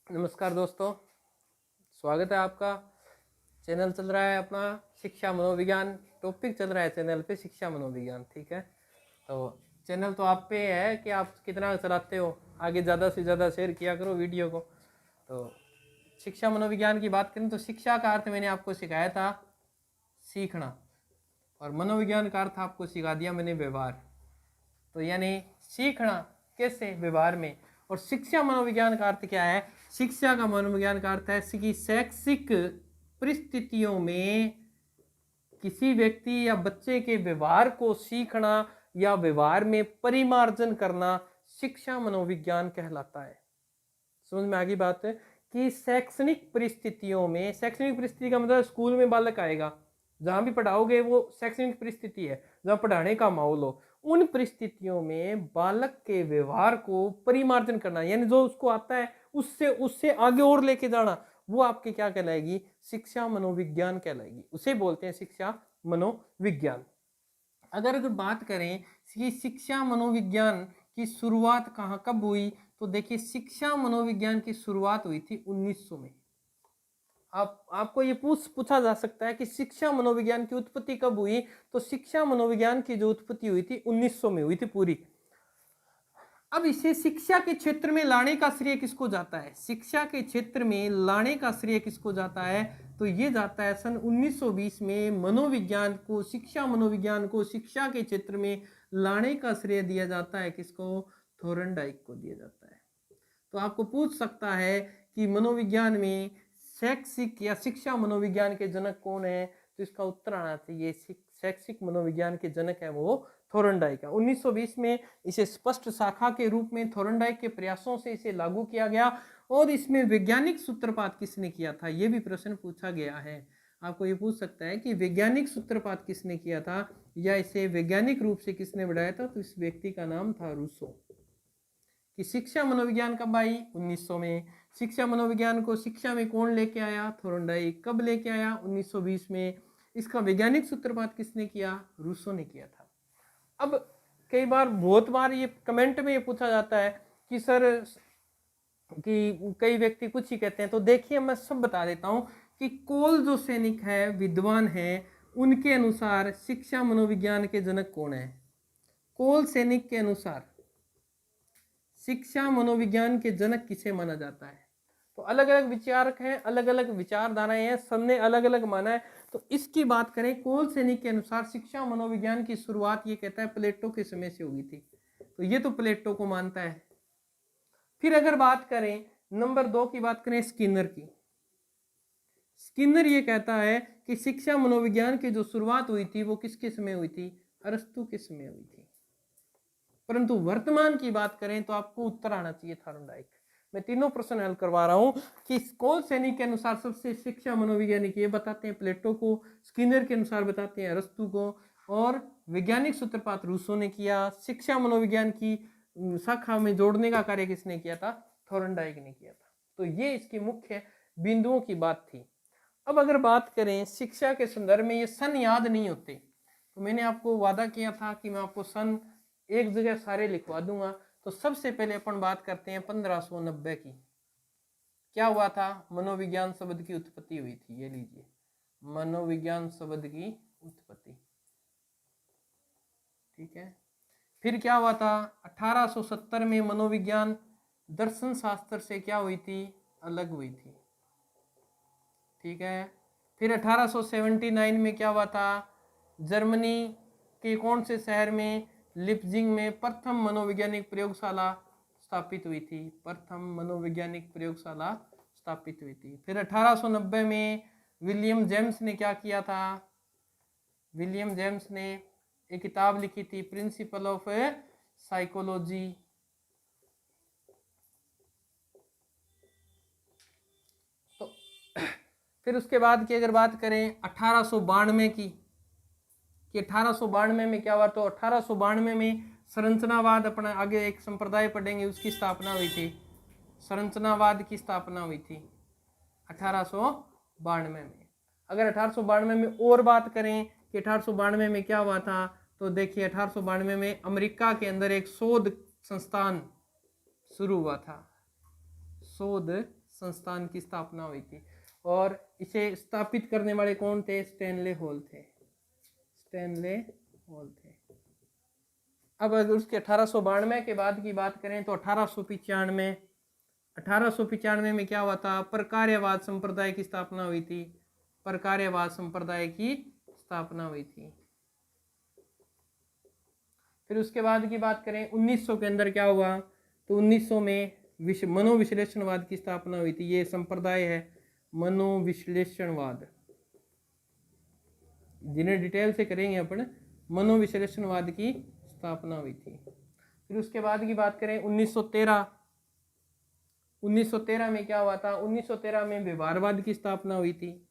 नमस्कार दोस्तों, स्वागत है आपका। चैनल चल रहा है अपना शिक्षा मनोविज्ञान। टॉपिक चल रहा है चैनल पे शिक्षा मनोविज्ञान। ठीक है, तो चैनल तो आप पे है कि आप कितना चलाते हो। आगे ज़्यादा से ज़्यादा शेयर किया करो वीडियो को। तो शिक्षा मनोविज्ञान की बात करें तो शिक्षा का अर्थ मैंने आपको सिखाया था सीखना, और मनोविज्ञान का अर्थ आपको सिखा दिया मैंने व्यवहार। तो यानी सीखना कैसे, व्यवहार में। और शिक्षा मनोविज्ञान का अर्थ क्या है? शिक्षा का मनोविज्ञान का अर्थ है कि शैक्षिक परिस्थितियों में किसी व्यक्ति या बच्चे के व्यवहार को सीखना या व्यवहार में परिमार्जन करना शिक्षा मनोविज्ञान कहलाता है। समझ में आ गई बात है कि शैक्षणिक परिस्थितियों में, शैक्षणिक परिस्थिति का मतलब स्कूल में बालक आएगा, जहां भी पढ़ाओगे वो शैक्षणिक परिस्थिति है, जहां पढ़ाने का माहौल हो। उन परिस्थितियों में बालक के व्यवहार को परिमार्जन करना, यानी जो उसको आता है उससे उससे आगे और लेके जाना, वो आपके क्या कहलाएगी? शिक्षा मनोविज्ञान कहलाएगी। उसे बोलते हैं शिक्षा मनोविज्ञान। अगर बात करें कि शिक्षा मनोविज्ञान की शुरुआत कब हुई, तो देखिए शिक्षा मनोविज्ञान की शुरुआत हुई थी 1900 में। आपको ये पूछा जा सकता है कि शिक्षा मनोविज्ञान की उत्पत्ति कब हुई, तो शिक्षा मनोविज्ञान की जो उत्पत्ति हुई थी 1900 में हुई थी पूरी। अब इसे शिक्षा के क्षेत्र में लाने का श्रेय किसको जाता है? शिक्षा के क्षेत्र में लाने का श्रेय किसको जाता है? तो ये जाता है सन 1920 में मनोविज्ञान को, शिक्षा मनोविज्ञान को शिक्षा के क्षेत्र में लाने का श्रेय दिया जाता है किसको? थोरनडाइक को दिया जाता है। तो आपको पूछ सकता है कि मनोविज्ञान में शैक्षिक या शिक्षा मनोविज्ञान के जनक कौन है, तो इसका उत्तर आना चाहिए शैक्षिक मनोविज्ञान के जनक है वो थोरनडाइक है। 1920 में इसे स्पष्ट शाखा के रूप में थोरनडाइक के प्रयासों से इसे लागू किया गया। और इसमें वैज्ञानिक सूत्रपात किसने किया था, यह भी प्रश्न पूछा गया है। आपको ये पूछ सकता है कि वैज्ञानिक सूत्रपात किसने किया था या इसे वैज्ञानिक रूप से किसने बढ़ाया था, तो इस व्यक्ति का नाम था रूसो। कि शिक्षा मनोविज्ञान कब आई? 1900 में। शिक्षा मनोविज्ञान को शिक्षा में कौन लेके आया? थोरनडाइक। कब लेके आया? 1920 में। इसका वैज्ञानिक सूत्रपात किसने किया? रूसो ने किया था। अब कई बार, बहुत बार ये कमेंट में ये पूछा जाता है कि सर, कि कई व्यक्ति कुछ ही कहते हैं। तो देखिए मैं सब बता देता हूं कि कोल जो सैनिक है, विद्वान है, उनके अनुसार शिक्षा मनोविज्ञान के जनक कौन है? कोल सैनिक के अनुसार शिक्षा मनोविज्ञान के जनक किसे माना जाता है? तो अलग अलग विचारक हैं, अलग अलग विचारधाराएं हैं, सबने अलग अलग माना है। तो इसकी बात करें, कोल सैनिक के अनुसार शिक्षा मनोविज्ञान की शुरुआत ये कहता है प्लेटो के समय से हुई थी। तो ये तो प्लेटो को मानता है। फिर अगर बात करें नंबर 2 की, बात करें स्किनर की। स्किनर ये कहता है कि शिक्षा मनोविज्ञान की जो शुरुआत हुई थी वो किसके समय हुई थी? अरस्तु के समय हुई थी। परंतु वर्तमान की बात करें तो आपको उत्तर आना चाहिए थॉर्नडाइक। मैं तीनों प्रश्न हल करवा रहा हूं कि कोल सैनिक के अनुसार सबसे शिक्षा मनोवैज्ञानिक ये बताते हैं प्लेटो को, स्किनर के अनुसार बताते हैं अरस्तु को, और वैज्ञानिक सूत्रपात रूसो ने किया। शिक्षा मनोविज्ञान की शाखा में जोड़ने का कार्य किसने किया था? थॉर्नडाइक ने किया था। तो ये इसकी मुख्य बिंदुओं की बात थी। अब अगर बात करें शिक्षा के संदर्भ में, ये सन याद नहीं होते, तो मैंने आपको वादा किया था कि मैं आपको सन एक जगह सारे लिखवा दूंगा। तो सबसे पहले अपन बात करते हैं 1590 की। क्या हुआ था? मनोविज्ञान शब्द की उत्पत्ति हुई थी। ये लीजिए, मनोविज्ञान शब्द की उत्पत्ति। ठीक है। फिर क्या हुआ था? 1870 में मनोविज्ञान दर्शन शास्त्र से क्या हुई थी? अलग हुई थी। ठीक है। फिर 1879 में क्या हुआ था? जर्मनी के कौन से शहर में? लिप्जिंग में प्रथम मनोवैज्ञानिक प्रयोगशाला स्थापित हुई थी। प्रथम मनोवैज्ञानिक प्रयोगशाला स्थापित हुई थी। फिर 1890 में विलियम जेम्स ने क्या किया था? विलियम जेम्स ने एक किताब लिखी थी, प्रिंसिपल ऑफ साइकोलॉजी। तो फिर उसके बाद की अगर बात करें 1892 की, कि 1892 में क्या हुआ? तो 1892 में संरचनावाद, अपना आगे एक संप्रदाय पढ़ेंगे, उसकी स्थापना हुई थी। संरचनावाद की स्थापना हुई थी 1892 में। अगर 1892 में और बात करें कि 1892 में क्या हुआ था, तो देखिए 1892 में अमेरिका के अंदर एक शोध संस्थान शुरू हुआ था। शोध संस्थान की स्थापना हुई थी। और इसे स्थापित करने वाले कौन थे? स्टैनले हॉल थे, स्टैनले हॉल थे। अब अगर उसके 1892 के बाद की बात करें तो 1895 में क्या हुआ था? प्रकार्यवाद संप्रदाय की स्थापना हुई थी, प्रकार्यवाद संप्रदाय की स्थापना हुई थी। फिर उसके बाद की बात करें 1900 के अंदर क्या हुआ? तो 1900 में मनोविश्लेषणवाद की स्थापना हुई थी। ये संप्रदाय है मनोविश्लेषणवाद, जिन्हें डिटेल से करेंगे अपन। मनोविश्लेषणवाद की स्थापना हुई थी। फिर उसके बाद की बात करें 1913 में क्या हुआ था? 1913 में व्यवहारवाद की स्थापना हुई थी,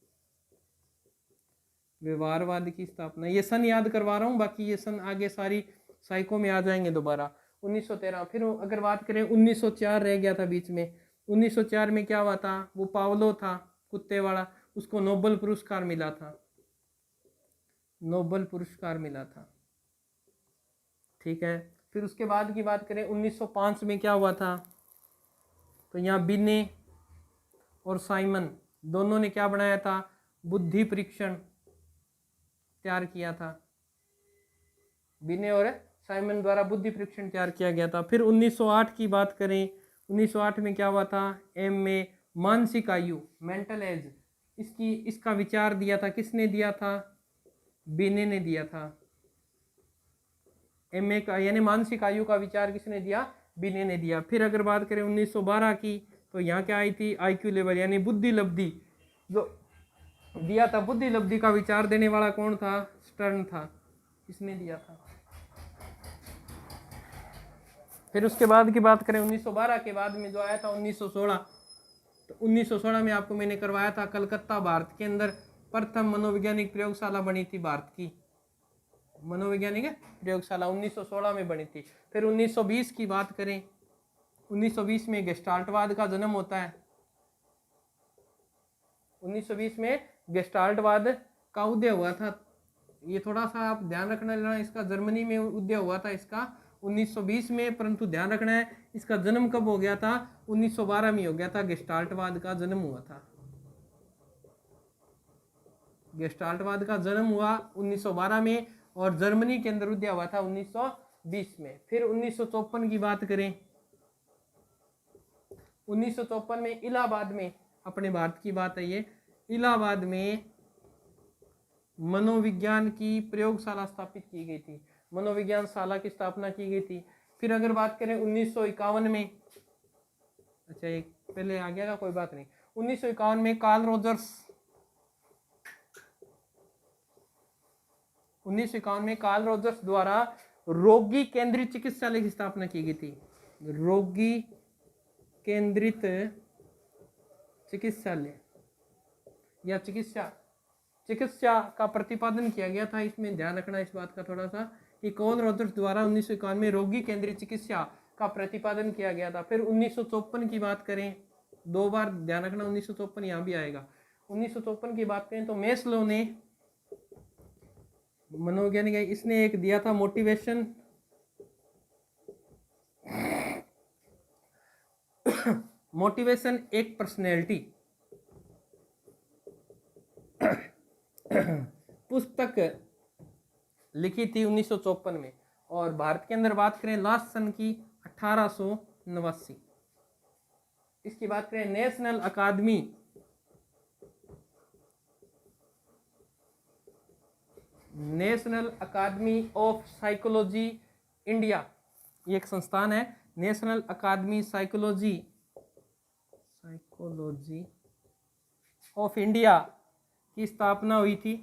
व्यवहारवाद की स्थापना। ये सन याद करवा रहा हूं, बाकी ये सन आगे सारी साइको में आ जाएंगे दोबारा। 1913। फिर अगर बात करें 1904 रह गया था बीच में। 1904 में क्या हुआ था? वो पावलो था कुत्ते वाला, उसको नोबेल पुरस्कार मिला था, नोबेल पुरस्कार मिला था। ठीक है। फिर उसके बाद की बात करें 1905 में क्या हुआ था? तो यहाँ बिने और साइमन दोनों ने क्या बनाया था? बुद्धि परीक्षण तैयार किया था। बिने और साइमन द्वारा बुद्धि परीक्षण तैयार किया गया था। फिर 1908 की बात करें, 1908 में क्या हुआ था? एम में मानसिक आयु, मेंटल एज, इसका विचार दिया था। किसने दिया था? बिने ने दिया था। एम ए का यानी मानसिक आयु का विचार किसने दिया? बिने ने दिया। फिर अगर बात करें 1912 की, तो यहाँ क्या आई थी? आईक्यू लेवल यानी बुद्धि लब्धि जो दिया था। बुद्धि लब्धि का विचार देने वाला कौन था? स्टर्न था। किसने दिया था? फिर उसके बाद की बात करें 1912 के बाद में जो आया था 1916। तो 1916 में आपको मैंने करवाया था कलकत्ता भारत के अंदर प्रथम मनोवैज्ञानिक प्रयोगशाला बनी थी। भारत की मनोवैज्ञानिक प्रयोगशाला 1916 में बनी थी। फिर 1920 की बात करें, 1920 में गेस्टाल्टवाद का जन्म होता है। 1920 में गेस्टाल्टवाद का उदय हुआ था। ये थोड़ा सा आप ध्यान रखना लेना, इसका जर्मनी में उदय हुआ था इसका 1920 में, परंतु ध्यान रखना है इसका जन्म कब हो गया था? 1912 में हो गया था। गेस्टाल्टवाद का जन्म हुआ था, गेस्टाल्टवाद का जन्म हुआ 1912 में और जर्मनी के अंदर उदय हुआ था 1920 में। फिर 1954 की बात करें, 1954 में इलाहाबाद में, अपने भारत की बात है ये, इलाहाबाद में मनोविज्ञान की प्रयोगशाला स्थापित की गई थी, मनोविज्ञान शाला की स्थापना की गई थी। फिर अगर बात करें 1951 में, अच्छा एक पहले आ गया, कोई बात नहीं, 1951 में कार्ल रोजर्स, 1951 में कार्ल रोजर्स द्वारा रोगी केंद्रित चिकित्सालय की स्थापना की गई थी। रोगी केंद्रित चिकित्सालय या चिकित्सा का प्रतिपादन किया गया था। इसमें ध्यान रखना इस बात का थोड़ा सा कि कार्ल रोजर्स द्वारा 1951 में रोगी केंद्रित चिकित्सा का प्रतिपादन किया गया था। फिर 1954 की बात करें, दो बार ध्यान रखना 1954 यहाँ भी आएगा। 1954 की बात करें तो मेस्लो ने, मनोवैज्ञानिक है, इसने एक दिया था मोटिवेशन मोटिवेशन एक पर्सनैलिटी पुस्तक लिखी थी 1954 में। और भारत के अंदर बात करें लास्ट सन की 1889। इसकी बात करें National Academy of Psychology India, ये एक संस्थान है, National Academy Psychology of India की स्थापना हुई थी।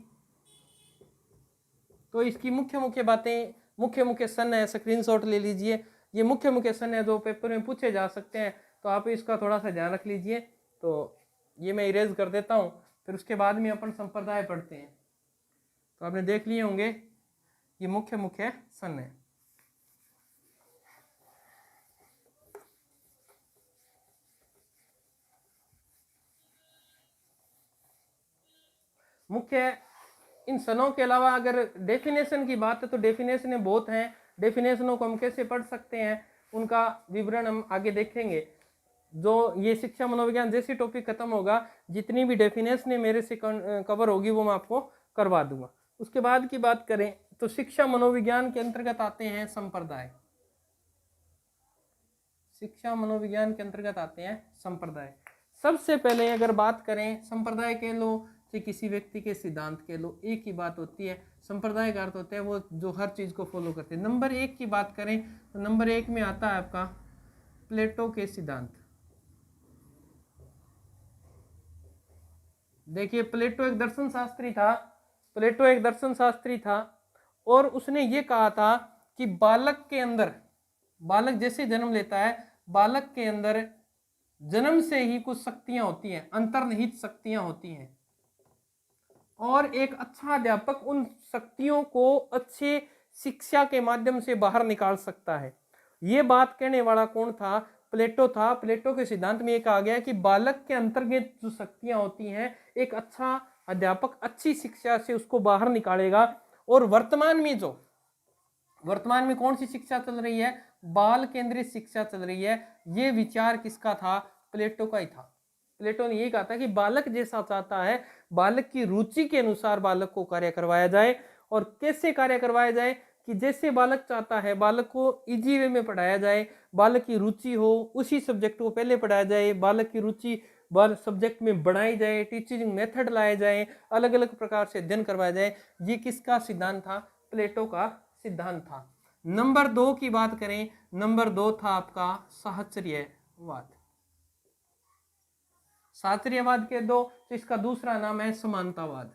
तो इसकी मुख्य बातें, मुख्य सन है, स्क्रीनशॉट ले लीजिए। ये मुख्य सन है जो पेपर में पूछे जा सकते हैं, तो आप इसका थोड़ा सा ध्यान रख लीजिए। तो ये मैं इरेज कर देता हूँ, फिर उसके बाद में अपन संप्रदाय पढ़ते हैं। तो आपने देख लिए होंगे ये मुख्य सन है। मुख्य इन सनों के अलावा अगर डेफिनेशन की बात है तो डेफिनेशनें बहुत हैं। डेफिनेशनों को हम कैसे पढ़ सकते हैं, उनका विवरण हम आगे देखेंगे। जो ये शिक्षा मनोविज्ञान जैसे टॉपिक खत्म होगा, जितनी भी डेफिनेशन मेरे से कवर होगी वो मैं आपको करवा दूंगा। उसके बाद की बात करें तो शिक्षा मनोविज्ञान के अंतर्गत आते हैं संप्रदाय। शिक्षा मनोविज्ञान के अंतर्गत आते हैं संप्रदाय। सबसे पहले अगर बात करें संप्रदाय कह लो चाहे किसी व्यक्ति के सिद्धांत कह लो, एक ही बात होती है। संप्रदाय का अर्थ होता है वो जो हर चीज को फॉलो करते हैं। नंबर 1 की बात करें तो नंबर 1 में आता है आपका प्लेटो के सिद्धांत। देखिए प्लेटो एक दर्शन शास्त्री था, प्लेटो एक दर्शन शास्त्री था और उसने ये कहा था कि बालक के अंदर, बालक जैसे जन्म लेता है, बालक के अंदर जन्म से ही कुछ शक्तियां होती हैं, अंतर्निहित शक्तियां होती हैं और एक अच्छा अध्यापक उन शक्तियों को अच्छे शिक्षा के माध्यम से बाहर निकाल सकता है। ये बात कहने वाला कौन था? प्लेटो था। प्लेटो के सिद्धांत में ये कहा गया कि बालक के अंतर्गत जो शक्तियां होती हैं, एक अच्छा अध्यापक अच्छी शिक्षा से उसको बाहर निकालेगा। और वर्तमान में कौन सी शिक्षा चल रही है? बाल केंद्रित शिक्षा चल रही है। ये विचार किसका था? प्लेटो का ही था। प्लेटो ने ये कहा था कि बालक जैसा चाहता है, बालक की रुचि के अनुसार बालक को कार्य करवाया जाए। और कैसे कार्य करवाया जाए? कि जैसे बालक चाहता है, बालक को इजी वे में पढ़ाया जाए, बालक की रुचि हो उसी सब्जेक्ट को पहले पढ़ाया जाए, बालक की रुचि सब्जेक्ट में बढ़ाई जाए, टीचिंग मेथड लाए जाए, अलग अलग प्रकार से अध्ययन करवाया जाए। ये किसका सिद्धांत था? प्लेटो का सिद्धांत था। नंबर 2 की बात करें, नंबर 2 था आपका साहचर्यवाद। साहचर्यवाद के दो तो इसका दूसरा नाम है समानतावाद।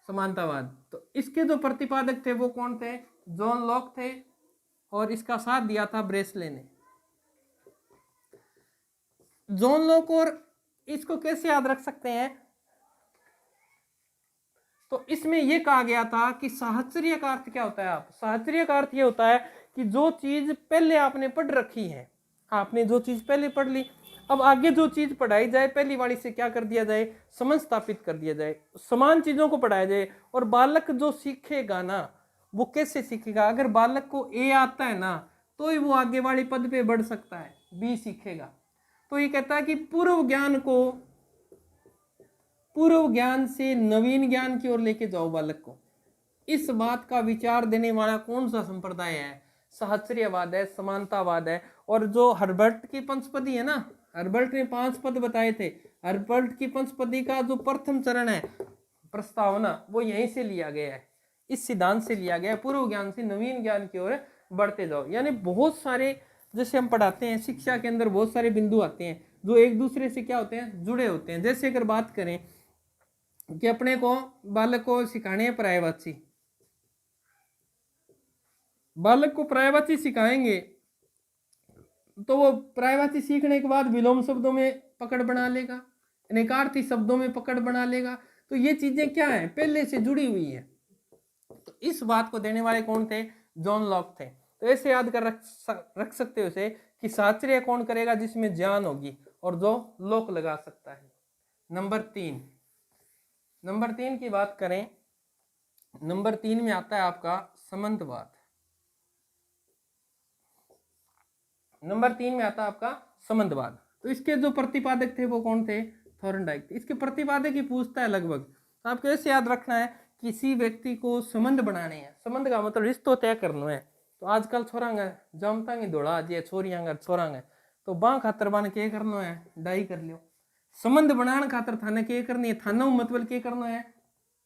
समानतावाद। तो इसके जो प्रतिपादक थे वो कौन थे? जॉन लॉक थे और इसका साथ दिया था ब्रेसले ने। जॉन लॉक, और इसको कैसे याद रख सकते हैं? तो इसमें यह कहा गया था कि साहचर्य का अर्थ क्या होता है? आप साहचर्य का अर्थ यह होता है कि जो चीज पहले आपने पढ़ रखी है, आपने जो चीज पहले पढ़ ली, अब आगे जो चीज पढ़ाई जाए पहली वाली से क्या कर दिया जाए? समझ स्थापित कर दिया जाए, समान चीजों को पढ़ाया जाए। और बालक जो सीखेगा ना, वो कैसे सीखेगा? अगर बालक को ए आता है ना तो ही वो आगे वाली पद पे बढ़ सकता है, बी सीखेगा। तो ये कहता है कि पूर्व ज्ञान से नवीन ज्ञान की ओर लेके जाओ बालक को। इस बात का विचार देने वाला कौन सा संप्रदाय है? साहचर्यवाद है, समानतावाद है। और जो हर्बर्ट की पंचपदी है ना, हर्बर्ट ने 5 पद बताए थे। हर्बर्ट की पंचपदी का जो प्रथम चरण है, प्रस्तावना, वो यहीं से लिया गया है, इस सिद्धांत से लिया गया है। पूर्व ज्ञान से नवीन ज्ञान की ओर बढ़ते जाओ। यानी बहुत सारे, जैसे हम पढ़ाते हैं शिक्षा के अंदर, बहुत सारे बिंदु आते हैं जो एक दूसरे से क्या होते हैं? जुड़े होते हैं। जैसे अगर बात करें कि अपने को बालक को सिखाने हैं पर्यायवाची, बालक को पर्यायवाची सिखाएंगे तो वो पर्यायवाची सीखने के बाद विलोम शब्दों में पकड़ बना लेगा, अनेकार्थी शब्दों में पकड़ बना लेगा। तो ये चीजें क्या है? पहले से जुड़ी हुई है। तो इस बात को देने वाले कौन थे? जॉन लॉक थे। तो ऐसे याद कर रख सकते हो इसे कि साहचर्य कौन करेगा? जिसमें ज्ञान होगी और जो लोक लगा सकता है। नंबर 3 की बात करें, नंबर 3 में आता है आपका संबंधवाद। नंबर 3 में आता है आपका संबंधवाद। तो इसके जो प्रतिपादक थे वो कौन थे? थॉर्नडाइक। इसके प्रतिपादक ही पूछता है लगभग। तो आपको ऐसे याद रखना है, किसी व्यक्ति को संबंध बनाने हैं, संबंध का मतलब रिश्तो तय करना है। तो आजकल छोरांगे जमतांगे दौड़ा जी, छोरियांगे छोरांगे, तो बां खातर बाने के करना है? डाई कर लियो। संबंध बनाने खातर थाने के करनी है, थाना मतलब के करना है?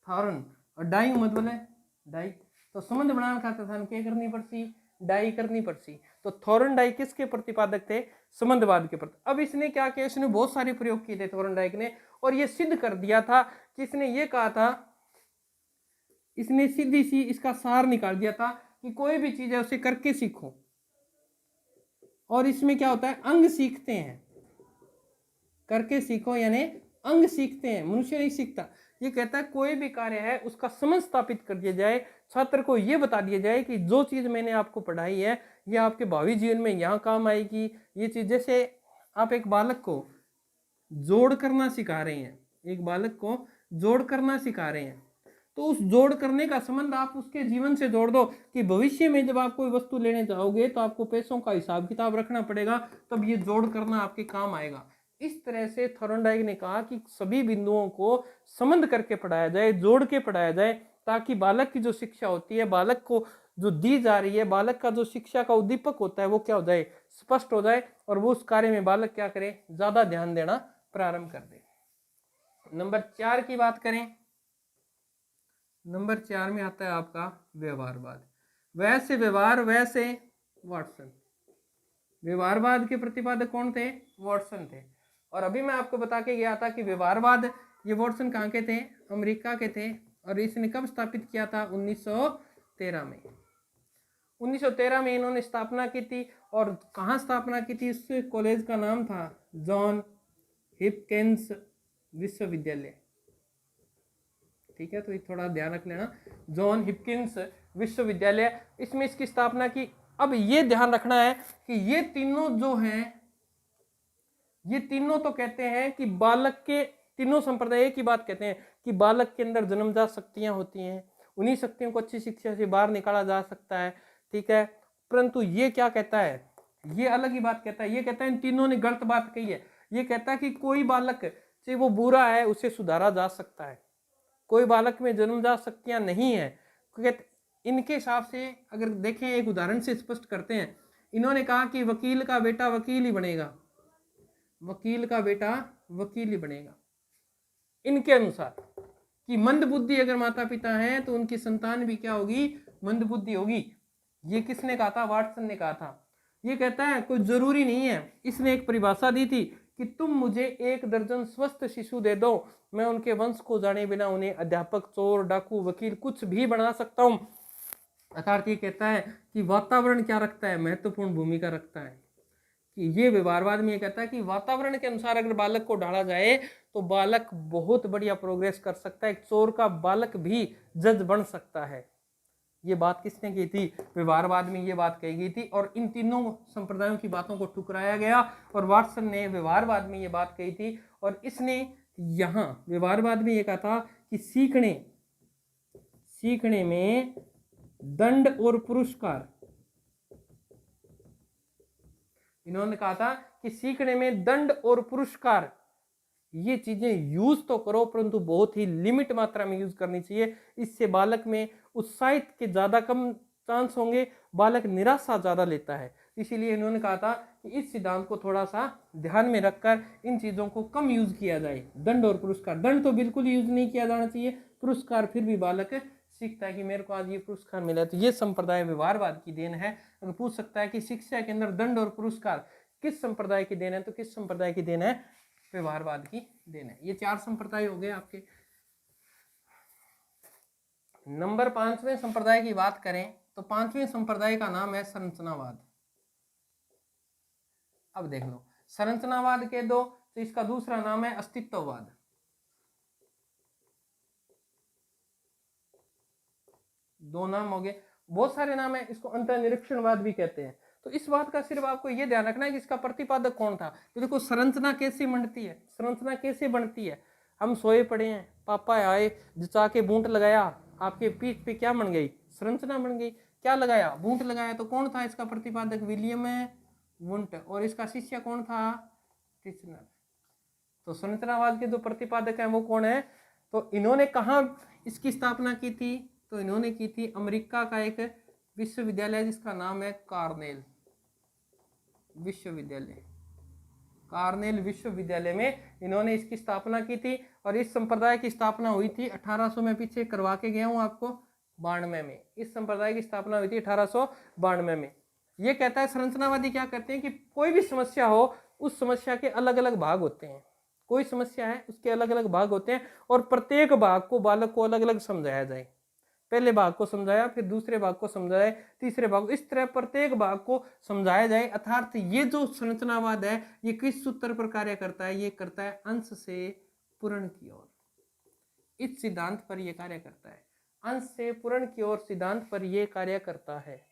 थारन। और डाई मतलब है डाई। तो संबंध बनाने खातर थाने के करनी पड़ती? डाई करनी पड़ती। तो थॉर्नडाइक किसके प्रतिपादक थे? संबंधवाद के प्रति। अब इसने क्या किया? इसने बहुत सारे प्रयोग किए थे थॉर्नडाइक ने, और ये सिद्ध कर दिया था कि इसने ये कहा था, इसने सीधी सी इसका सार निकाल दिया था कि कोई भी चीज है उसे करके सीखो। और इसमें क्या होता है? अंग सीखते हैं, करके सीखो यानी अंग सीखते हैं, मनुष्य नहीं सीखता। ये कहता है कोई भी कार्य है उसका समझ स्थापित कर दिया जाए, छात्र को ये बता दिया जाए कि जो चीज मैंने आपको पढ़ाई है ये आपके भावी जीवन में यहाँ काम आएगी। ये चीज, जैसे आप एक बालक को जोड़ करना सिखा रहे हैं, एक बालक को जोड़ करना सिखा रहे हैं, तो उस जोड़ करने का संबंध आप उसके जीवन से जोड़ दो कि भविष्य में जब आप कोई वस्तु लेने जाओगे तो आपको पैसों का हिसाब किताब रखना पड़ेगा, तब ये जोड़ करना आपके काम आएगा। इस तरह से थॉर्नडाइक ने कहा कि सभी बिंदुओं को संबंध करके पढ़ाया जाए, जोड़ के पढ़ाया जाए, ताकि बालक की जो शिक्षा होती है, बालक को जो दी जा रही है, बालक का जो शिक्षा का उद्दीपक होता है वो क्या हो जाए, स्पष्ट हो जाए, और वो उस कार्य में बालक क्या करे, ज्यादा ध्यान देना प्रारंभ कर दे। नंबर 4 की बात करें, नंबर 4 में आता है आपका व्यवहारवाद। वैसे व्यवहार वैसे वाटसन। व्यवहारवाद के प्रतिपादक कौन थे? वाटसन थे। और अभी मैं आपको बता के गया था कि व्यवहारवाद ये वाटसन कहाँ के थे? अमेरिका के थे। और इसने कब स्थापित किया था? 1913 में। 1913 में इन्होंने स्थापना की थी। और कहाँ स्थापना की थी? इस कॉलेज का नाम था जॉन हिपकिंस विश्वविद्यालय। ठीक है, तो ये थोड़ा ध्यान रख लेना, जॉन हिपकिंस विश्वविद्यालय, इसमें इसकी स्थापना की। अब ये ध्यान रखना है कि ये तीनों जो हैं, ये तीनों तो कहते हैं कि बालक के, तीनों संप्रदाय की बात कहते हैं कि बालक के अंदर जन्मजात शक्तियां होती हैं, उन्हीं शक्तियों को अच्छी शिक्षा से बाहर निकाला जा सकता है। ठीक है, परंतु ये क्या कहता है? ये अलग ही बात कहता है। ये कहता है इन तीनों ने गलत बात कही है। ये कहता है कि कोई बालक चाहे वो बुरा है उसे सुधारा जा सकता है, कोई बालक में जन्मजात शक्तियां नहीं है। इनके हिसाब से अगर देखें, एक उदाहरण से स्पष्ट करते हैं। इन्होंने कहा कि वकील का बेटा वकील ही बनेगा, वकील का बेटा वकील ही बनेगा। इनके अनुसार कि मंद बुद्धि अगर माता पिता हैं तो उनकी संतान भी क्या होगी? मंद बुद्धि होगी। ये किसने कहा था? वाटसन ने कहा था। ये कहता है कोई जरूरी नहीं है। इसने एक परिभाषा दी थी कि तुम मुझे 1 दर्जन स्वस्थ शिशु दे दो, मैं उनके वंश को जाने बिना उन्हें अध्यापक, चोर, डाकू, वकील कुछ भी बना सकता हूं। अर्थात ये कहता है कि वातावरण क्या रखता है? महत्वपूर्ण भूमिका रखता है। कि ये व्यवहारवाद में ये कहता है कि वातावरण के अनुसार अगर बालक को ढाला जाए तो बालक बहुत बढ़िया प्रोग्रेस कर सकता है। एक चोर का बालक भी जज बन सकता है। ये बात किसने की थी? व्यवहारवाद में ये बात कही गई थी। और इन तीनों संप्रदायों की बातों को ठुकराया गया और वाटसन ने व्यवहारवाद में ये बात कही थी। और इसने यहाँ व्यवहारवाद में ये कहा था कि सीखने में दंड और पुरस्कार, इन्होंने कहा था कि सीखने में दंड और पुरस्कार ये चीजें यूज तो करो, परंतु बहुत ही लिमिट मात्रा में यूज करनी चाहिए। इससे बालक में उत्साहित के ज्यादा कम चांस होंगे, बालक निराशा ज्यादा लेता है। इसीलिए इन्होंने कहा था कि इस सिद्धांत को थोड़ा सा ध्यान में रखकर इन चीजों को कम यूज किया जाए। दंड और पुरस्कार, दंड तो बिल्कुल यूज नहीं किया जाना चाहिए, पुरस्कार फिर भी बालक सीखता है कि मेरे को आज ये पुरस्कार मिला। तो ये संप्रदाय व्यवहारवाद की देन है। अगर पूछ सकता है कि शिक्षा के अंदर दंड और पुरस्कार किस संप्रदाय की देन है, तो किस संप्रदाय की देन है? व्यवहारवाद की देन है। ये 4 संप्रदाय हो गए आपके। नंबर 5वें संप्रदाय की बात करें तो 5वें संप्रदाय का नाम है संरचनावाद। अब देख लो, संरचनावाद के दो, तो इसका दूसरा नाम है अस्तित्ववाद। दो नाम हो गए, बहुत सारे नाम है। इसको अंतर्निरीक्षणवाद भी कहते हैं। तो इस बात का सिर्फ आपको यह ध्यान रखना है कि इसका प्रतिपादक कौन था। तो देखो, संरचना कैसे बनती है, संरचना कैसे बनती है। हम सोए पड़े हैं, पापा आए, जचा के बूंट लगाया, आपके पीठ पे क्या बन गई? संरचना बन गई। क्या लगाया? बूंट लगाया। तो कौन था इसका प्रतिपादक? William Wundt. और इसका शिष्य कौन था? टिचनर। तो संरचनावाद के जो प्रतिपादक हैं वो कौन है? तो इन्होंने कहाँ इसकी स्थापना की थी? तो इन्होंने की थी अमेरिका का एक विश्वविद्यालय जिसका नाम है कार्नेल विश्वविद्यालय। कार्नेल विश्वविद्यालय में इन्होंने इसकी स्थापना की थी। और इस संप्रदाय की स्थापना हुई थी 1800 में, पीछे करवा के गया हूं आपको, 92 में। इस संप्रदाय की स्थापना हुई थी 1892 में। यह कहता है, संरचनावादी क्या करते हैं कि कोई भी समस्या हो, उस समस्या के अलग अलग भाग होते हैं। कोई समस्या है, उसके अलग अलग भाग होते हैं, और प्रत्येक भाग को बालक को अलग अलग समझाया जाए। पहले भाग को समझाया, फिर दूसरे भाग को समझाया, तीसरे भाग, इस तरह प्रत्येक भाग को समझाया जाए। अर्थात ये जो संरचनावाद है ये किस सूत्र पर कार्य करता है? ये करता है अंश से पूर्ण की ओर। इस सिद्धांत पर यह कार्य करता है, अंश से पूर्ण की ओर सिद्धांत पर यह कार्य करता है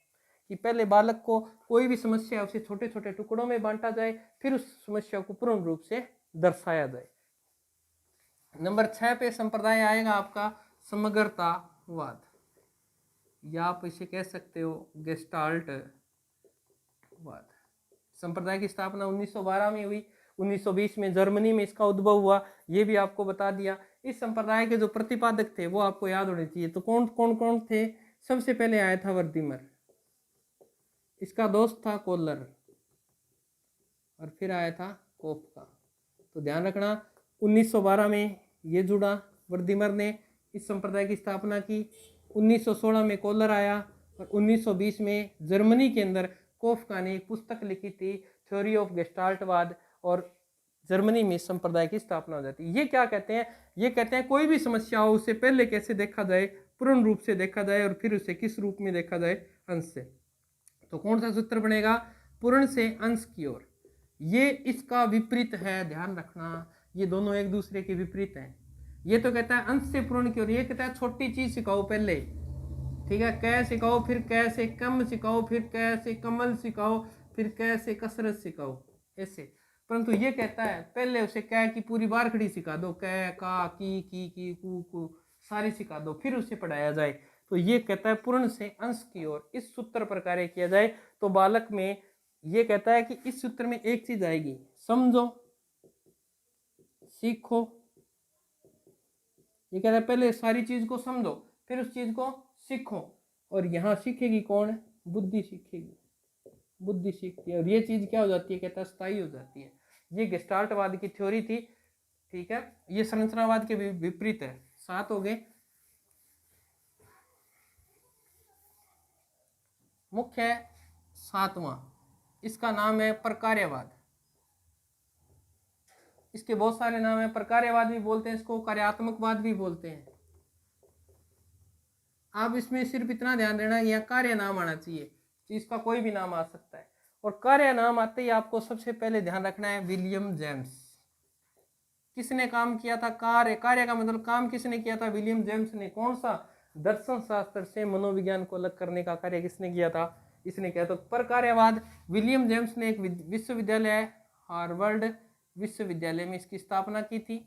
कि पहले बालक को कोई भी समस्या है उसे छोटे छोटे टुकड़ों में बांटा जाए, फिर उस समस्या को पूर्ण रूप से दर्शाया जाए। नंबर 6 पे संप्रदाय आएगा आपका समग्रतावाद, या आप इसे कह सकते हो गेस्टाल्टवाद। संप्रदाय की स्थापना 1912 में हुई, 1920 में जर्मनी में इसका उद्भव हुआ, ये भी आपको बता दिया। इस संप्रदाय के जो प्रतिपादक थे वो आपको याद होने चाहिए। तो कौन कौन कौन थे? सबसे पहले आया था वर्दीमर, इसका दोस्त था कोलर, और फिर आया था कोपका। तो ध्यान रखना 1912 में ये जुड़ा, वर्दीमर ने इस संप्रदाय की स्थापना की। 1916 में कोलर आया, और 1920 में जर्मनी के अंदर कोफका ने एक पुस्तक लिखी थी, थ्योरी ऑफ गेस्टाल्टवाद, और जर्मनी में इस संप्रदाय की स्थापना हो जाती है। ये क्या कहते हैं? ये कहते हैं कोई भी समस्या हो उसे पहले कैसे देखा जाए, पूर्ण रूप से देखा जाए, और फिर उसे किस रूप में देखा जाए? अंश से। तो कौन सा सूत्र बनेगा? पूर्ण से अंश की ओर। ये इसका विपरीत है, ध्यान रखना, ये दोनों एक दूसरे के विपरीत हैं। ये तो कहता है अंश से पूर्ण की ओर, ये कहता है छोटी चीज सिखाओ पहले, ठीक है, कै सिखाओ, फिर कै से कम सिखाओ, फिर कै से कमल सिखाओ, फिर कै से कसरत सिखाओ, ऐसे। परंतु ये कहता है पहले उसे कै की पूरी बारखड़ी सिखा दो, कै का की कू सारी सिखा दो, फिर उसे पढ़ाया जाए। तो ये कहता है पूर्ण से अंश की ओर इस सूत्र पर कार्य किया जाए। तो बालक में ये कहता है कि इस सूत्र में एक चीज आएगी, समझो, सीखो। ये कहता है पहले सारी चीज को समझो, फिर उस चीज को सीखो। और यहाँ सीखेगी कौन? बुद्धि सीखेगी, बुद्धि सीखती है, और ये चीज क्या हो जाती है? कहता है स्थायी हो जाती है। ये गेस्टाल्टवाद की थ्योरी थी, ठीक है। ये संरचनावाद के विपरीत है। 7 हो गए। मुख्य है 7वां, इसका नाम है प्रकार्यवाद। इसके बहुत सारे नाम है, प्रकार्यवाद भी बोलते हैं इसको, कार्यात्मकवाद भी बोलते हैं। आप इसमें सिर्फ इतना ध्यान देना, यहाँ कार्य नाम आना चाहिए, इसका कोई भी नाम आ सकता है। और कार्य नाम आते ही आपको सबसे पहले ध्यान रखना है विलियम जेम्स। किसने काम किया था? कार्य, कार्य का मतलब काम किसने किया था? विलियम जेम्स ने। कौन सा? दर्शन शास्त्र से मनोविज्ञान को अलग करने का कार्य किसने किया था? इसने किया। तो प्रकार्यवाद विलियम जेम्स ने एक विश्वविद्यालय, हार्वर्ड विश्वविद्यालय में इसकी स्थापना की थी,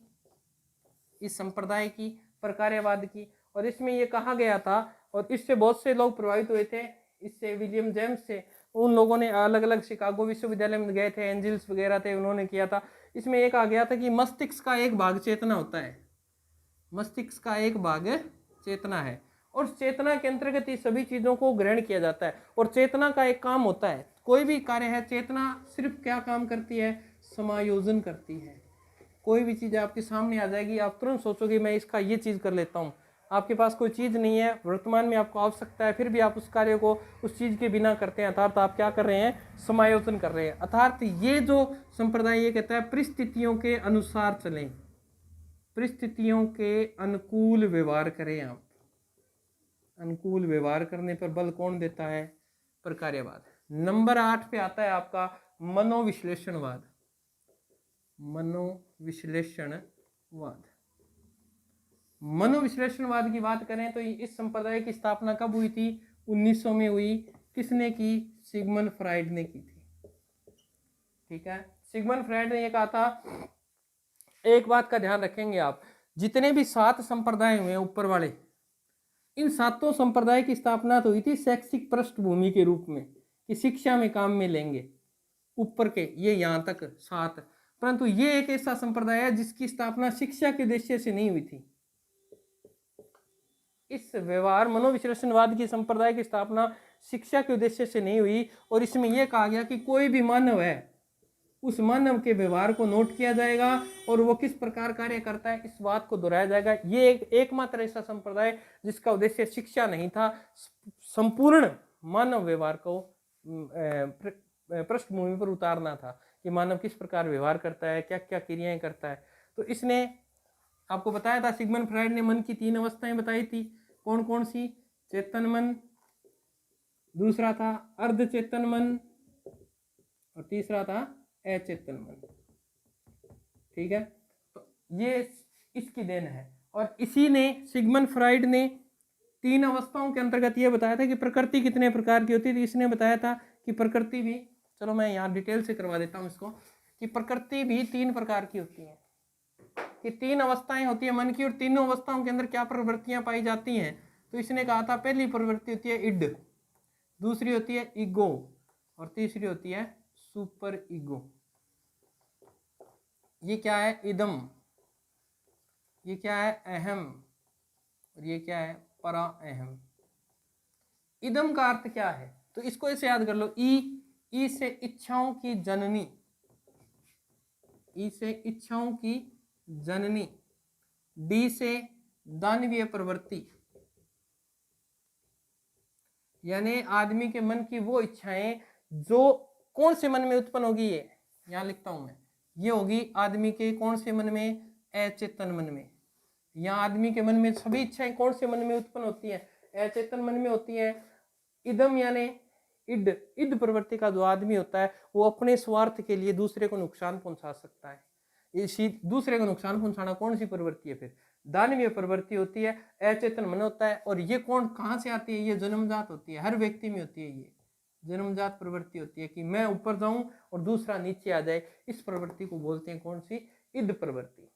इस संप्रदाय की, प्रकार्यवाद की। और इसमें ये कहा गया था, और इससे बहुत से लोग प्रभावित हुए थे, इससे विलियम जेम्स से। उन लोगों ने अलग अलग शिकागो विश्वविद्यालय में गए थे, एंजल्स वगैरह थे, उन्होंने किया था। इसमें एक आ गया था कि मस्तिष्क का एक भाग चेतना होता है, मस्तिष्क का एक भाग चेतना है, और चेतना के अंतर्गत ही सभी चीजों को ग्रहण किया जाता है। और चेतना का एक काम होता है, कोई भी कार्य है, चेतना सिर्फ क्या काम करती है? समायोजन करती है। कोई भी चीज आपके सामने आ जाएगी, आप तुरंत सोचोगे मैं इसका ये चीज कर लेता हूँ। आपके पास कोई चीज नहीं है, वर्तमान में आपको आवश्यकता है, फिर भी आप उस कार्य को उस चीज के बिना करते हैं, अर्थात आप क्या कर रहे हैं? समायोजन कर रहे हैं। अर्थात ये जो संप्रदाय ये कहता है परिस्थितियों के अनुसार चलें, परिस्थितियों के अनुकूल व्यवहार करें आप। अनुकूल व्यवहार करने पर बल कौन देता है? प्रकार्यवाद। नंबर 8 पे आता है आपका मनोविश्लेषणवाद। मनोविश्लेषणवाद, मनोविश्लेषणवाद की बात करें तो इस संप्रदाय की स्थापना कब हुई थी? 1900 में हुई। किसने की? सिगमंड फ्राइड ने की थी, ठीक है। सिगमंड फ्राइड ने ये कहा था, एक बात का ध्यान रखेंगे आप, जितने भी 7 संप्रदाय हुए ऊपर वाले, इन 7 संप्रदाय की स्थापना तो हुई थी शैक्षिक पृष्ठभूमि के रूप में, कि शिक्षा में काम में लेंगे ऊपर के, ये यहाँ तक 7। परंतु ये एक ऐसा संप्रदाय है जिसकी स्थापना शिक्षा के उद्देश्य से नहीं हुई थी। इस व्यवहार मनोविश्लेषणवाद की संप्रदाय की स्थापना शिक्षा के उद्देश्य से नहीं हुई, और इसमें यह कहा गया कि कोई भी मानव है, उस मानव के व्यवहार को नोट किया जाएगा, और वो किस प्रकार कार्य करता है इस बात को दोहराया जाएगा। ये एकमात्र ऐसा संप्रदाय जिसका उद्देश्य शिक्षा नहीं था, संपूर्ण मानव व्यवहार को पृष्ठभूमि पर उतारना था, कि मानव किस प्रकार व्यवहार करता है, क्या क्या क्रियाएं करता है। तो इसने आपको बताया था, सिगमंड फ्राइड ने मन की 3 अवस्थाएं बताई थी। कौन कौन सी? चेतन मन, दूसरा था अर्ध चेतन मन, और तीसरा था अचेतन मन, ठीक है। तो ये इसकी देन है। और इसी ने, सिगमंड फ्राइड ने 3 अवस्थाओं के अंतर्गत ये बताया था कि प्रकृति कितने प्रकार की होती थी। इसने बताया था कि प्रकृति भी, चलो मैं यहाँ डिटेल से करवा देता हूँ इसको, कि प्रकृति भी 3 प्रकार की होती है। कि 3 अवस्थाएं होती है मन की और तीनों अवस्थाओं के अंदर क्या प्रवृत्तियां पाई जाती हैं। तो इसने कहा था पहली प्रवृत्ति होती है इड, दूसरी होती है ईगो और तीसरी होती है सुपर ईगो। ये क्या है इदम, ये क्या है अहम और ये क्या है परा अहम। इदम का अर्थ क्या है तो इसको ऐसे याद कर लो, ई से इच्छाओं की जननी, ई से इच्छाओं की जननी, डी से दानवीय प्रवृत्ति, यानी आदमी के मन की वो इच्छाएं जो कौन से मन में उत्पन्न होगी, ये यहां लिखता हूं मैं, ये होगी आदमी के कौन से मन में, अचेतन मन में। यहाँ आदमी के मन में सभी इच्छाएं कौन से मन में उत्पन्न होती है, अचेतन मन में होती है। इदम यानी इड, इद प्रवृत्ति का जो आदमी होता है वो अपने स्वार्थ के लिए दूसरे को नुकसान पहुंचा सकता है। इसी दूसरे को नुकसान पहुंचाना कौन सी प्रवृत्ति है, फिर दानवीय प्रवृत्ति होती है, अचेतन मन होता है। और ये कौन कहाँ से आती है, ये जन्मजात होती है, हर व्यक्ति में होती है, ये जन्मजात प्रवृत्ति होती है कि मैं ऊपर जाऊं और दूसरा नीचे आ जाए। इस प्रवृत्ति को बोलते हैं कौन सी, इद प्रवृत्ति।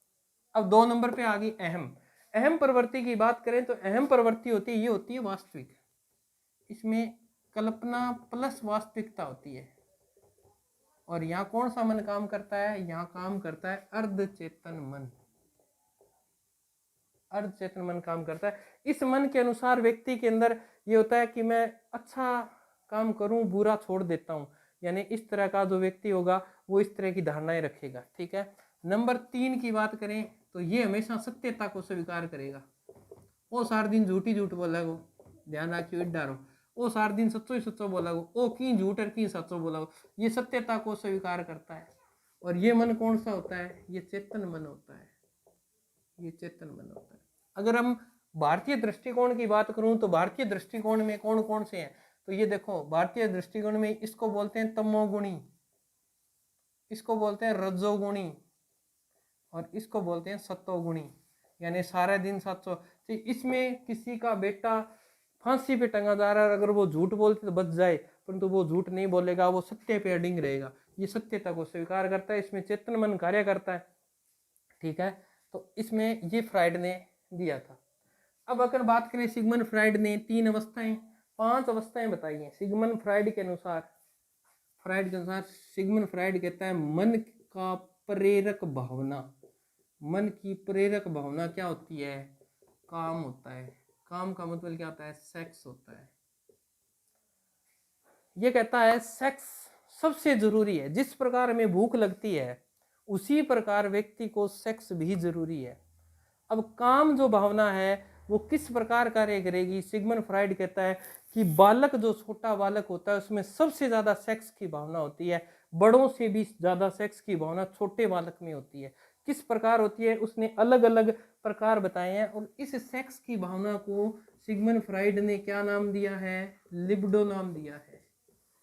अब 2 नंबर पे आ गई अहम। अहम प्रवृत्ति की बात करें तो अहम प्रवृत्ति होती है, ये होती है वास्तविक, इसमें कल्पना प्लस वास्तविकता होती है। और यहाँ कौन सा मन काम करता है, यहाँ काम करता है अर्धचेतन मन, अर्धचेतन मन काम करता है। इस मन के अनुसार व्यक्ति के अंदर ये होता है कि मैं अच्छा काम करूं, बुरा छोड़ देता हूं, यानी इस तरह का जो व्यक्ति होगा वो इस तरह की धारणाएं रखेगा। ठीक है। नंबर 3 की बात करें तो ये हमेशा सत्यता को स्वीकार करेगा। वो सारे दिन झूठी झूठ बोलेगो, ध्यान रखियो डारो, वो सारे दिन सच्चो ही सच्चो बोलेगो, वो की झूठ और की सच्चो बोलेगो, ये सत्यता को स्वीकार करता है। और ये मन कौन सा होता है, ये चेतन मन होता है, ये चेतन मन होता है। अगर हम भारतीय दृष्टिकोण की बात करूं तो भारतीय दृष्टिकोण में कौन कौन से हैं, तो ये देखो भारतीय दृष्टिकोण में इसको बोलते हैं तमोगुणी, इसको बोलते हैं रजोगुणी और इसको बोलते हैं सत्वगुणी, यानी सारा दिन 700। तो इसमें किसी का बेटा फांसी पे टंगा जा रहा है, अगर वो झूठ बोलते तो बच जाए, परंतु वो झूठ नहीं बोलेगा, वो सत्य पे अडिग रहेगा, ये सत्यता को स्वीकार करता है, इसमें चेतन मन कार्य करता है। ठीक है, तो इसमें ये फ्राइड ने दिया था। अब अगर बात करें सिगमंड फ्राइड ने 3 अवस्थाएं 5 अवस्थाएं बताई हैं सिगमंड फ्राइड के अनुसार। सिगमंड फ्राइड कहता है मन का प्रेरक भावना, मन की प्रेरक भावना क्या होती है, काम होता है। काम का मतलब क्या होता है, सेक्स होता है। ये कहता है सेक्स सबसे जरूरी है, जिस प्रकार हमें भूख लगती है उसी प्रकार व्यक्ति को सेक्स भी जरूरी है। अब काम जो भावना है वो किस प्रकार कार्य करेगी, सिगमंड फ्राइड कहता है कि बालक जो छोटा बालक होता है उसमें सबसे ज्यादा सेक्स की भावना होती है, बड़ों से भी ज्यादा सेक्स की भावना छोटे बालक में होती है। किस प्रकार होती है उसने अलग अलग प्रकार बताए हैं, और इस सेक्स की भावना को सिगमंड फ्राइड ने क्या नाम दिया है, लिबिडो नाम दिया है।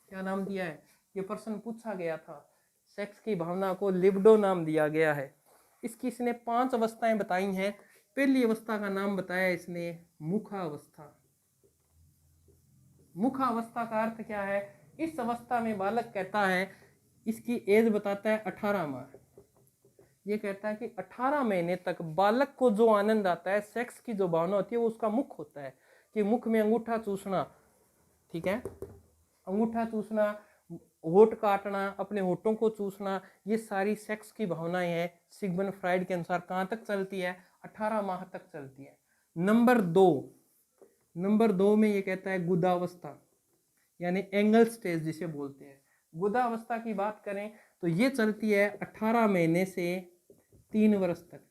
क्या नाम दिया है, ये प्रश्न पूछा गया था, सेक्स की भावना को लिबिडो नाम दिया गया है। इसकी इसने 5 अवस्थाएं बताई हैं। पहली अवस्था का नाम बताया इसने मुखावस्था। मुखावस्था का अर्थ क्या है, इस अवस्था में बालक कहता है, इसकी एज बताता है 18 माह। ये कहता है कि 18 महीने तक बालक को जो आनंद आता है, सेक्स की जो भावना होती है वो उसका मुख होता है, कि मुख में अंगूठा चूसना, ठीक है, अंगूठा चूसना, होठ काटना, अपने होठों को चूसना, ये सारी सेक्स की भावनाएं हैं। सिगमंड फ्राइड के अनुसार कहाँ तक चलती है, 18 माह तक चलती है। नंबर 2 में ये कहता है गुदावस्था, यानी एंगल स्टेज जिसे बोलते हैं। गुदावस्था की बात करें तो ये चलती है 18 महीने से 3 वर्ष तक।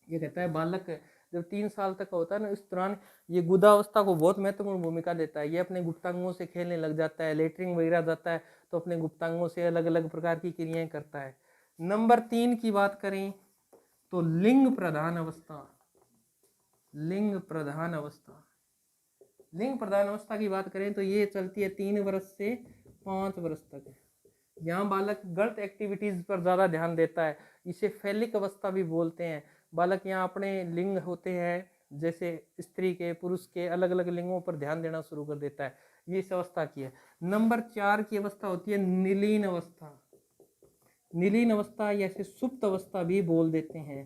ये कहता है बालक जब 3 साल तक होता है ना, इस दौरान ये गुदावस्था को बहुत महत्वपूर्ण भूमिका देता है। ये अपने गुप्तांगों से खेलने लग जाता है, लेटरिन वगैरह जाता है तो अपने गुप्तांगों से अलग अलग प्रकार की क्रियाएं करता है। नंबर 3 की बात करें तो लिंग प्रधान अवस्था। लिंग प्रधान अवस्था की बात करें तो ये चलती है 3 वर्ष से 5 वर्ष तक। यहाँ बालक गलत एक्टिविटीज पर ज़्यादा ध्यान देता है, इसे फैलिक अवस्था भी बोलते हैं। बालक यहाँ अपने लिंग होते हैं, जैसे स्त्री के पुरुष के अलग अलग लिंगों पर ध्यान देना शुरू कर देता है, ये इस अवस्था की है। नंबर 4 की अवस्था होती है नीलीन अवस्था। नीलीन अवस्था या सुप्त अवस्था भी बोल देते हैं।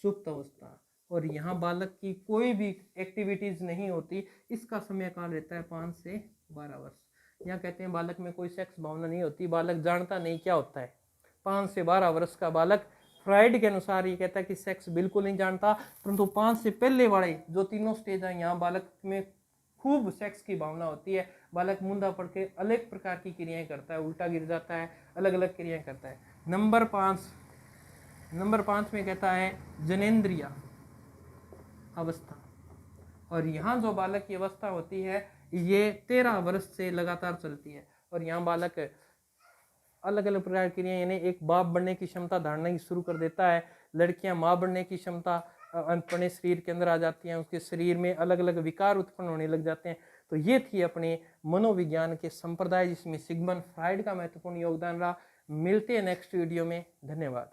सुप्त अवस्था, और यहाँ बालक की कोई भी एक्टिविटीज नहीं होती। इसका समय काल रहता है 5 से 12 वर्ष। यहाँ कहते हैं बालक में कोई सेक्स भावना नहीं होती, बालक जानता नहीं क्या होता है। 5 से 12 वर्ष का बालक, फ्राइड के अनुसार ये कहता है कि सेक्स बिल्कुल नहीं जानता, परंतु 5 से पहले वाले जो तीनों स्टेज हैं, यहाँ बालक में खूब सेक्स की भावना होती है। बालक मुंदा पड़ के अलग प्रकार की क्रियाएं करता है, उल्टा गिर जाता है, अलग अलग क्रियाएं करता है। नंबर 5 में कहता है जनेंद्रिय अवस्था, और यहाँ जो बालक की अवस्था होती है ये 13 वर्ष से लगातार चलती है। और यहाँ बालक अलग अलग प्रकार की क्रियाएं, यानी एक बाप बनने की क्षमता धारना की शुरू कर देता है। लड़कियां माँ बनने की क्षमता अपने शरीर के अंदर आ जाती हैं, उसके शरीर में अलग अलग विकार उत्पन्न होने लग जाते हैं। तो ये थी अपने मनोविज्ञान के संप्रदाय, जिसमें सिगमंड फ्राइड का महत्वपूर्ण योगदान रहा। मिलते हैं नेक्स्ट वीडियो में। धन्यवाद।